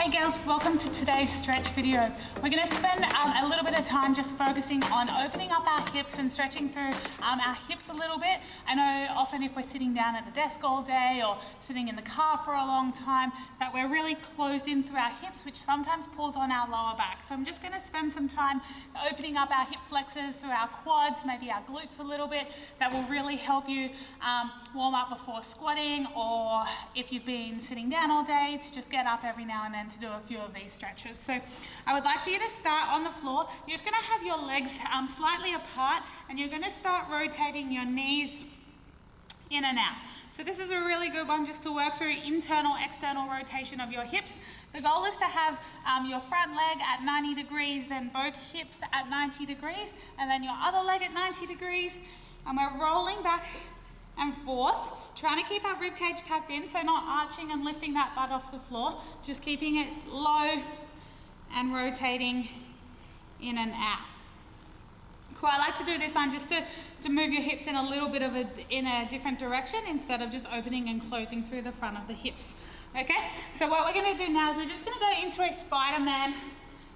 Hey girls, welcome to today's stretch video. We're going to spend a little bit of time just focusing on opening up our hips and stretching through our hips a little bit. I know often if we're sitting down at the desk all day or sitting in the car for a long time that we're really closed in through our hips, which sometimes pulls on our lower back. So I'm just going to spend some time opening up our hip flexors through our quads, maybe our glutes a little bit. That will really help you warm up before squatting, or if you've been sitting down all day, to just get up every now and then to do a few of these stretches. So I would like for you to start on the floor. You're just going to have your legs slightly apart, and you're going to start rotating your knees in and out. So this is a really good one just to work through internal, external rotation of your hips. The goal is to have your front leg at 90 degrees, then both hips at 90 degrees, and then your other leg at 90 degrees. And we're rolling back and forth, trying to keep our rib cage tucked in, so not arching and lifting that butt off the floor, just keeping it low and rotating in and out. Cool, I like to do this one just to move your hips in a little bit of in a different direction instead of just opening and closing through the front of the hips. Okay, so what we're going to do now is we're just going to go into a Spider-Man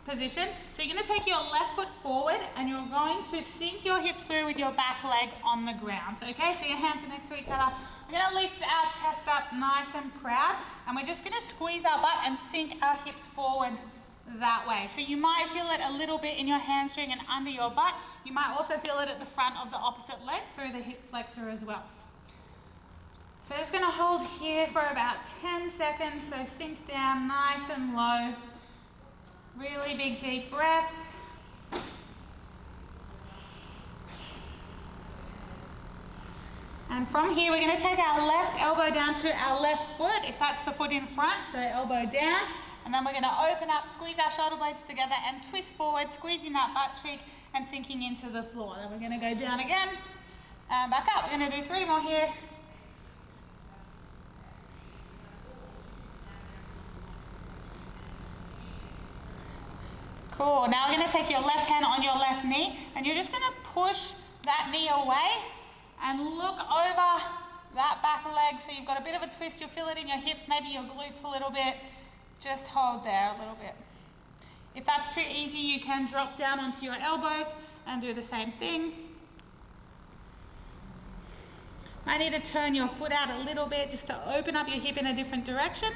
position. So you're going to take your left foot forward and you're going to sink your hips through with your back leg on the ground. Okay, so your hands are next to each other. We're going to lift our chest up nice and proud, and we're just going to squeeze our butt and sink our hips forward that way. So you might feel it a little bit in your hamstring and under your butt. You might also feel it at the front of the opposite leg through the hip flexor as well. So just going to hold here for about 10 seconds. So sink down nice and low. Really big deep breath. And from here we're going to take our left elbow down to our left foot, if that's the foot in front, so elbow down. And then we're going to open up, squeeze our shoulder blades together and twist forward, squeezing that butt cheek and sinking into the floor. Then we're going to go down again and back up. We're going to do 3 more here. Cool, now we're going to take your left hand on your left knee and you're just going to push that knee away and look over that back leg. So you've got a bit of a twist, you'll feel it in your hips, maybe your glutes a little bit. Just hold there a little bit. If that's too easy, you can drop down onto your elbows and do the same thing. Might need to turn your foot out a little bit just to open up your hip in a different direction.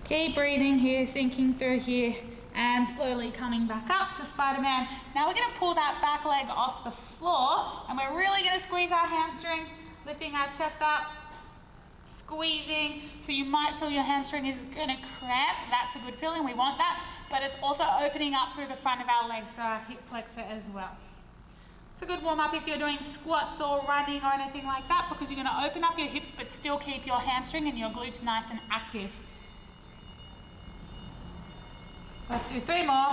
Keep breathing here, sinking through here, and slowly coming back up to Spider-Man. Now we're going to pull that back leg off the floor, and we're really going to squeeze our hamstring, lifting our chest up, squeezing. So you might feel your hamstring is going to cramp. That's a good feeling, we want that. But it's also opening up through the front of our legs, so our hip flexor as well. It's a good warm-up if you're doing squats or running or anything like that, because you're going to open up your hips but still keep your hamstring and your glutes nice and active. Let's do 3 more.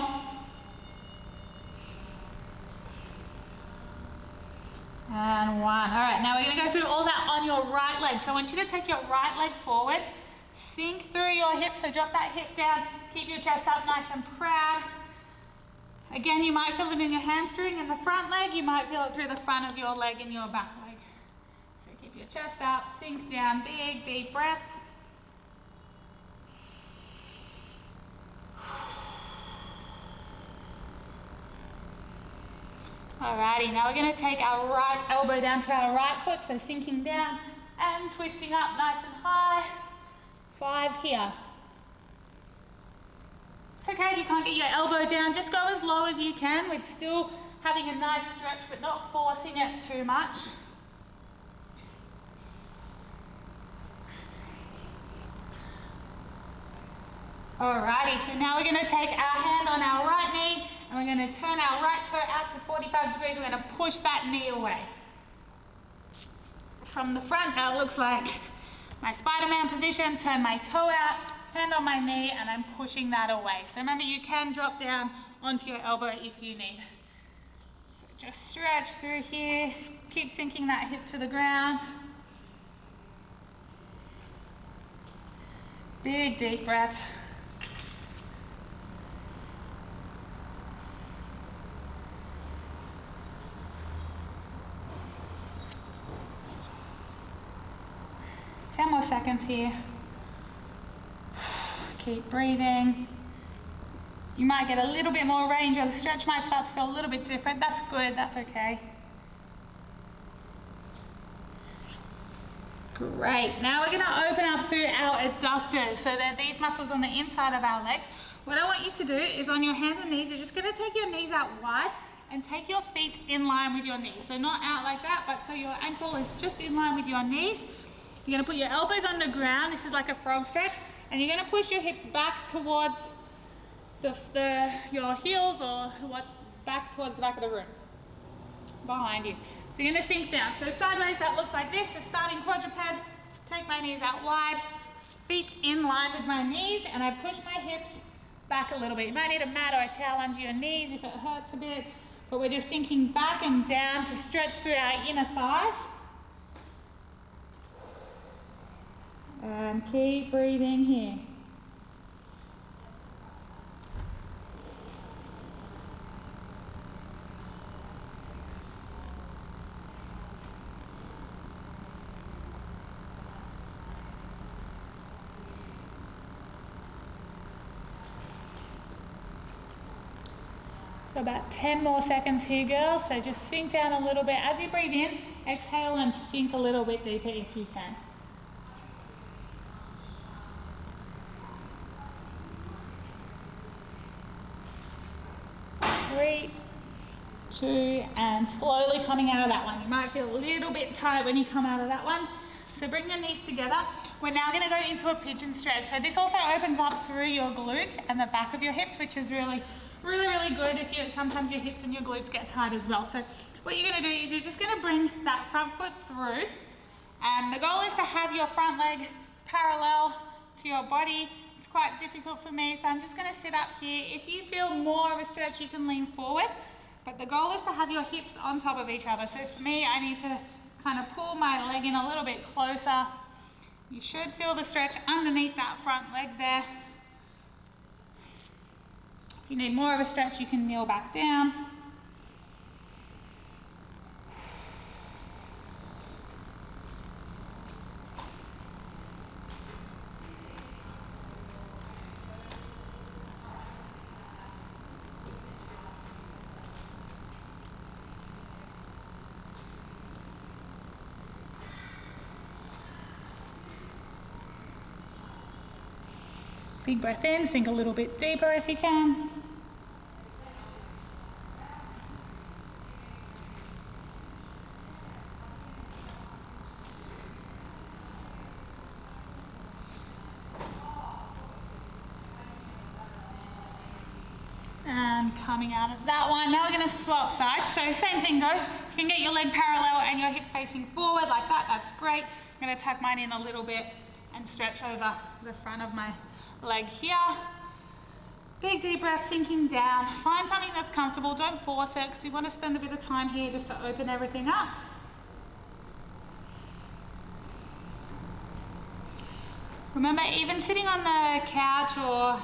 And 1. All right, now we're going to go through all that on your right leg. So I want you to take your right leg forward, sink through your hip, so drop that hip down, keep your chest up nice and proud. Again, you might feel it in your hamstring and the front leg, you might feel it through the front of your leg and your back leg. So keep your chest up, sink down, big deep breaths. Alrighty, now we're going to take our right elbow down to our right foot, so sinking down and twisting up nice and high. 5 here. It's okay if you can't get your elbow down, just go as low as you can with still having a nice stretch but not forcing it too much. Alrighty, so now we're going to take our hand on our right knee and we're going to turn our right toe out to 45 degrees. We're going to push that knee away. From the front, now it looks like my Spider-Man position. Turn my toe out, hand on my knee, and I'm pushing that away. So remember, you can drop down onto your elbow if you need. So just stretch through here. Keep sinking that hip to the ground. Big deep breaths. seconds here. Keep breathing. You might get a little bit more range, or the stretch might start to feel a little bit different. That's good, that's okay. Great, now we're gonna open up through our adductors. So they're these muscles on the inside of our legs. What I want you to do is on your hands and knees, you're just gonna take your knees out wide and take your feet in line with your knees. So not out like that, but so your ankle is just in line with your knees. You're gonna put your elbows on the ground. This is like a frog stretch. And you're gonna push your hips back towards your heels, or back towards the back of the room, behind you. So you're gonna sink down. So sideways, that looks like this. So starting quadruped, take my knees out wide, feet in line with my knees, and I push my hips back a little bit. You might need a mat or a towel under your knees if it hurts a bit, but we're just sinking back and down to stretch through our inner thighs. And keep breathing here. About 10 more seconds here, girls. So just sink down a little bit. As you breathe in, exhale and sink a little bit deeper if you can. 3, 2, and slowly coming out of that one. You might feel a little bit tight when you come out of that one. So bring your knees together. We're now going to go into a pigeon stretch. So this also opens up through your glutes and the back of your hips, which is really good if sometimes your hips and your glutes get tight as well. So what you're going to do is you're just going to bring that front foot through, and the goal is to have your front leg parallel to your body. It's quite difficult for me, so I'm just going to sit up here. If you feel more of a stretch, you can lean forward, but the goal is to have your hips on top of each other. So for me, I need to kind of pull my leg in a little bit closer. You should feel the stretch underneath that front leg there. If you need more of a stretch, you can kneel back down. Big breath in, sink a little bit deeper if you can. And coming out of that one. Now we're going to swap sides. So same thing goes. You can get your leg parallel and your hip facing forward like that. That's great. I'm going to tuck mine in a little bit and stretch over the front of my leg here. Big deep breath, sinking down. Find something that's comfortable. Don't force it, because you want to spend a bit of time here just to open everything up. Remember, even sitting on the couch or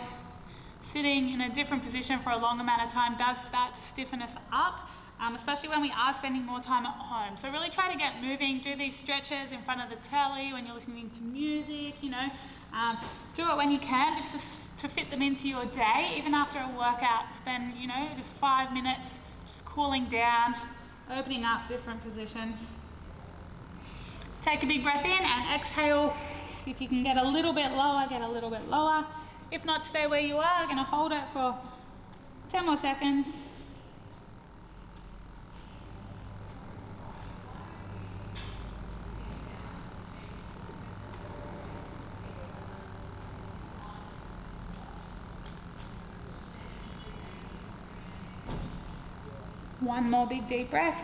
sitting in a different position for a long amount of time does start to stiffen us up, especially when we are spending more time at home. So really try to get moving. Do these stretches in front of the telly when you're listening to music, you know. Do it when you can, just to fit them into your day. Even after a workout, spend, you know, just 5 minutes just cooling down, opening up different positions. Take a big breath in and exhale. If you can get a little bit lower, get a little bit lower. If not, stay where you are. You're going to hold it for 10 more seconds. One more big deep breath.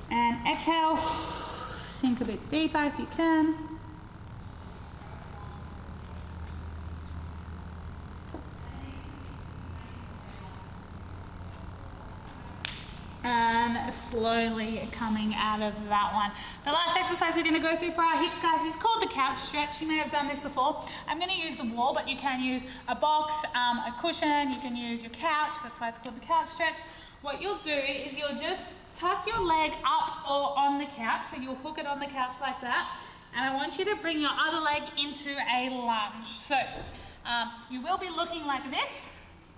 And exhale. Sink a bit deeper if you can. And slowly coming out of that one. The last exercise we're going to go through for our hips, guys, is called the couch stretch. You may have done this before. I'm going to use the wall, but you can use a box, a cushion, you can use your couch. That's why it's called the couch stretch. What you'll do is you'll just tuck your leg up or on the couch, so you'll hook it on the couch like that. And I want you to bring your other leg into a lunge. So you will be looking like this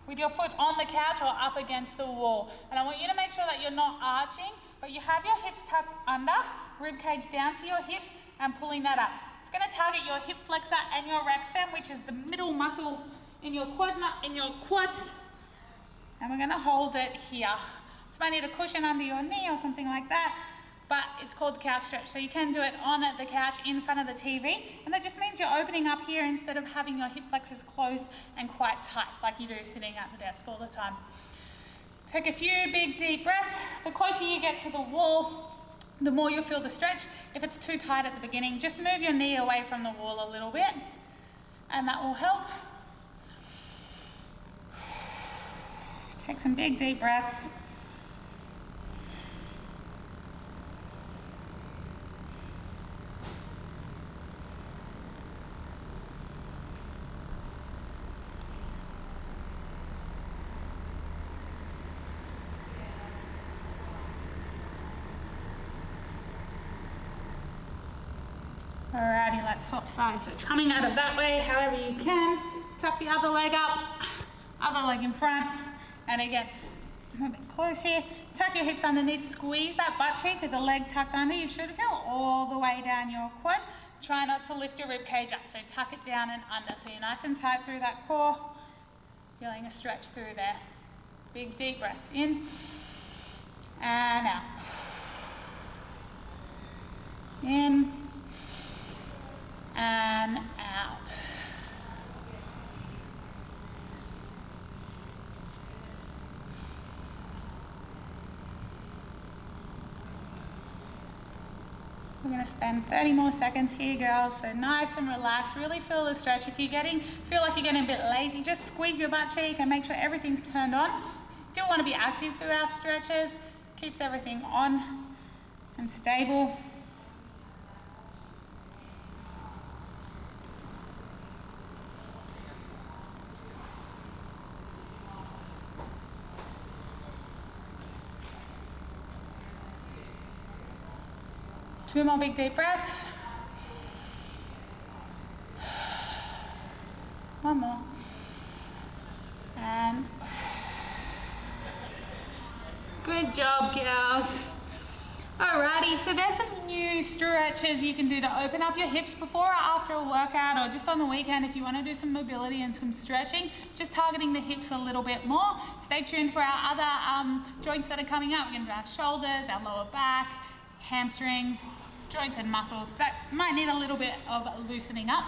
with your foot on the couch or up against the wall. And I want you to make sure that you're not arching, but you have your hips tucked under, rib cage down to your hips and pulling that up. It's gonna target your hip flexor and your rectum, which is the middle muscle in your quads. And we're gonna hold it here. So you might need a cushion under your knee or something like that, but it's called the couch stretch. So you can do it on the couch in front of the TV. And that just means you're opening up here instead of having your hip flexors closed and quite tight like you do sitting at the desk all the time. Take a few big deep breaths. The closer you get to the wall, the more you'll feel the stretch. If it's too tight at the beginning, just move your knee away from the wall a little bit and that will help. Take some big deep breaths. Alrighty, let's swap sides. So coming out of that way, however you can. Tuck the other leg up, other leg in front. And again, a bit close here. Tuck your hips underneath, squeeze that butt cheek with the leg tucked under. You should feel all the way down your quad. Try not to lift your rib cage up, so tuck it down and under. So you're nice and tight through that core. Feeling a stretch through there. Big deep breaths in and out. In and out. We're going to spend 30 more seconds here, girls. So nice and relaxed. Really feel the stretch. If you feel like you're getting a bit lazy, just squeeze your butt cheek and make sure everything's turned on. Still want to be active through our stretches. Keeps everything on and stable. Two more big deep breaths. One more. And good job, girls. Alrighty, so there's some new stretches you can do to open up your hips before or after a workout, or just on the weekend if you want to do some mobility and some stretching, just targeting the hips a little bit more. Stay tuned for our other joints that are coming up. We're going to do our shoulders, our lower back, hamstrings, joints and muscles that might need a little bit of loosening up.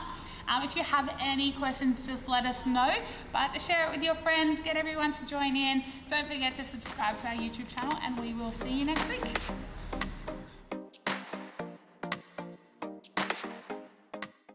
If you have any questions, just let us know. But share it with your friends, get everyone to join in. Don't forget to subscribe to our YouTube channel, and we will see you next week.